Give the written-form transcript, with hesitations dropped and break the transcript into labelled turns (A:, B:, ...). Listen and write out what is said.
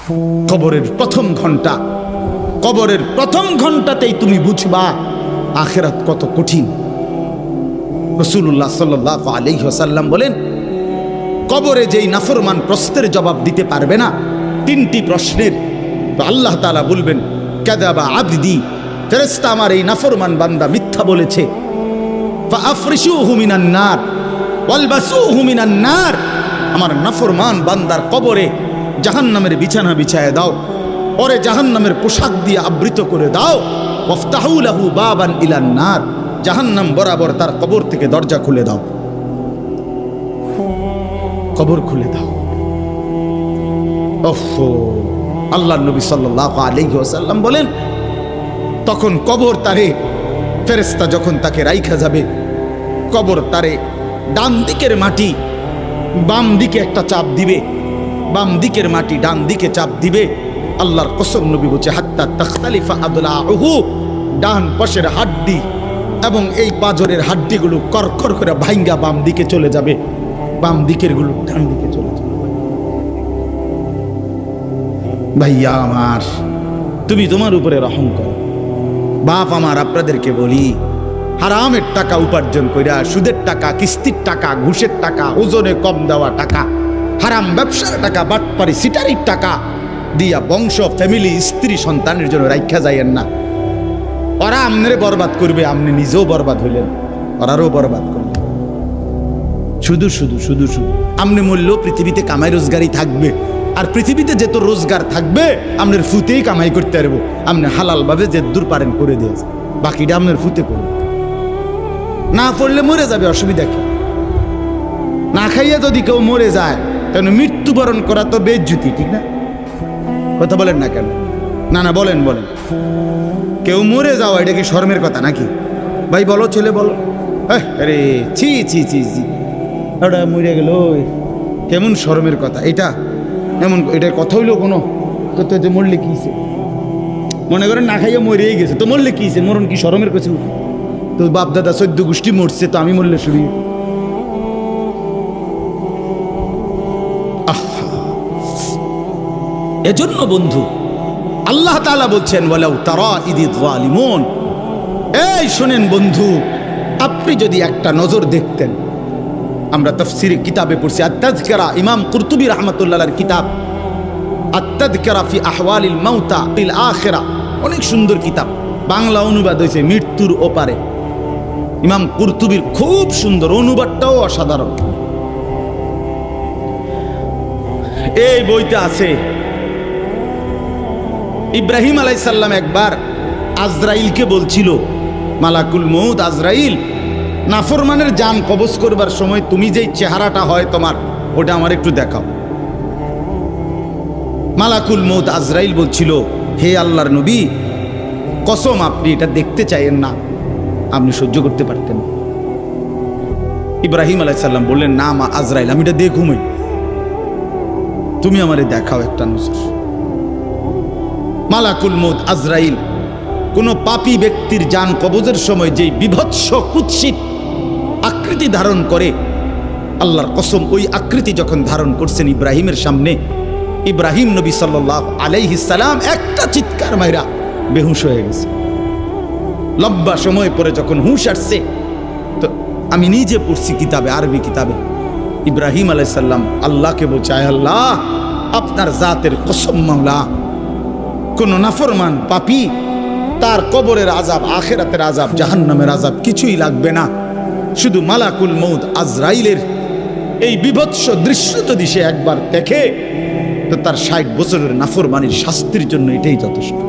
A: কবরের প্রথম ঘন্টা, কবরের প্রথম ঘন্টাতেই তুমি বুঝবা আখিরাত কত কঠিন। রাসূলুল্লাহ সাল্লাল্লাহু আলাইহি ওয়াসাল্লাম বলেন, কবরে যেই নাফরমান প্রশ্নের জবাব দিতে পারবে না, তিনটি প্রশ্নের, তো আল্লাহ তাআলা বলবেন কাযাবা আবদি, ফেরেশতা আমার এই নাফরমান বান্দা মিথ্যা বলেছে। ফাআফরিশুহু মিনান নার ওয়ালবাসুহু মিনান নার, আমার নাফরমান বান্দার কবরে জাহান্নামের বিছানা বিছায় দাও, পরে জাহান্নামের পোশাক দিয়ে আবৃত করে দাও। ওয়াফতাহু লাহু বাবান ইলান নার, জাহান্নাম বরাবর তার কবর থেকে দরজা খুলে দাও, কবর খুলে দাও। ওফো, আল্লাহর নবী সাল্লাল্লাহু আলাইহি ওয়াসাল্লাম বলেন, তখন কবর তারে, ফেরেশতা যখন তাকে রাইখা যাবে, কবর তারে ডান দিকের মাটি বাম দিকে একটা চাপ দিবে, বাম দিকের মাটি ডান দিকে চাপ দিবে। আল্লাহর কসম, নবী বলছে হাত্তা তাখতালিফা আদলাউহু, ডান পাশের হাড্ডি এবং এই পাজরের হাড্ডিগুলো করকর করে ভাঙ্গা বাম দিকে চলে যাবে, বাম দিকের গুলো ডান দিকে চলে যাবে। ভাইয়া আমার, তুমি তোমার উপরে রহম করো। বাপ আমার, আপনাদেরকে বলি, হারামের টাকা উপার্জন কইরা, সুদের টাকা, কিস্তির টাকা, ঘুষের টাকা, ওজনে কম দেওয়া টাকা, হারাম ব্যবসার টাকা, বাটপারি সিটারির টাকা দিয়া বংশ, ফ্যামিলি, স্ত্রী, সন্তানের জন্য রাইখা যাইয়েন না। ওরা আমনেরে বরবাদ করবে, আপনি নিজেও বরবাদ হইলেন, ওরারও বরবাদ করবে। শুধু শুধু শুধু শুধু আপনি মূল্য পৃথিবীতে কামাই রোজগারই থাকবে, আর পৃথিবীতে যেত রোজগার থাকবে আপনার ফুতেই কামাই করতে পারবো। আপনি হালাল ভাবে যে দূর পারেন করে দিয়েছে, বাকিটা আপনার ফুতে করবে। না পড়লে মরে যাবে, অসুবিধা কি? না খাইয়া যদি কেউ মরে যায়, তাহলে মৃত্যুবরণ করা তো বেজ্জুতি, ঠিক না? কথা বলেন না কেন? না না, বলেন বলেন। কেউ মরে যাওয়া এটা কি শরমের কথা নাকি? ভাই বলো, ছেলে বলো। আরে ছি ছি ছি ছি, ওটা মরে গেল, কেমন শরমের কথা এটা? এমন এটার কথা হইলো কোনো? তো মরলে কি হয়েছে? মনে করেন না খাইয়া মরেই গেছে, তো মরলে কি হয়েছে? মরণ কি শরমের কাছে? তো বাপ দাদা 14 গোষ্ঠী মরছে, তো আমি মরলে শুনি? এজন্য বন্ধু, আল্লাহ তাআলা বলছেন ওয়ালাউ তারা ইযিয যালিমুন, এই শুনেন বন্ধু, আপনি যদি একটা নজর দেখতেন, আমরা তাফসীরে কিতাবে পড়ছি, আত-তাযকিরা, ইমাম কুরতুবী রাহমাতুল্লাহ আলাইহির কিতাব আত-তাযকিরা ফি আহওয়ালিল মাউতা ফিল আখিরা, অনেক সুন্দর কিতাব, বাংলা অনুবাদ হয়েছে মৃত্যুর ওপারে। ইমাম কুরতুবীর খুব সুন্দর, অনুবাদটাও অসাধারণ। এই বইতে আছে, ইব্রাহিম আলাইহিস সালাম একবার আজরাইলকে বলছিল, মালাকুল মউত আজরাইল, নাফরমানের জান কবজ করবার সময় তুমি যেই চেহারাটা হয় তোমার, ওটা আমার একটু দেখাও। মালাকুল মউত আজরাইল বলছিল, হে আল্লাহর নবী, কসম আপনি এটা দেখতে চাইেন না, আপনি সহ্য করতে পারতেন। ইব্রাহিম আলাইহিস সালাম বললেন, না মা আজরাইল, আমি এটা দেখুমই, তুমি আমারে দেখাও একটা নজর। মালাকুল মউত আজরাইল কোন পাপী ব্যক্তির জান কবজের সময় যেই বিভৎস কুৎসিত আকৃতি ধারণ করে, আল্লাহর কসম ওই আকৃতি যখন ধারণ করছেন ইব্রাহিমের সামনে, ইব্রাহিম নবী সাল্লাল্লাহু আলাইহি সাল্লাম একটা চিৎকার মাইরা বেহুশ হয়ে গেছে। লম্বা সময় পরে যখন হুঁশ আসছে, তো আমি নিজে পড়ছি কিতাবে, আরবি কিতাবে, ইব্রাহিম আলাইহিস সালাম আল্লাহকে বলছে, আয় আল্লাহ, আপনার জাতের কসম মাওলা, কোন নাফরমান পাপী তার কবরের আযাব, আখিরাতের আযাব, জাহান্নামের আযাব কিছুই লাগবে না, শুধু মালাকুল মউত আজরাইলের এই বিভৎস দৃশ্য যদি সে একবার দেখে, তো তার 60 বছরের নাফরমানির শাস্তির জন্য এটাই যথেষ্ট।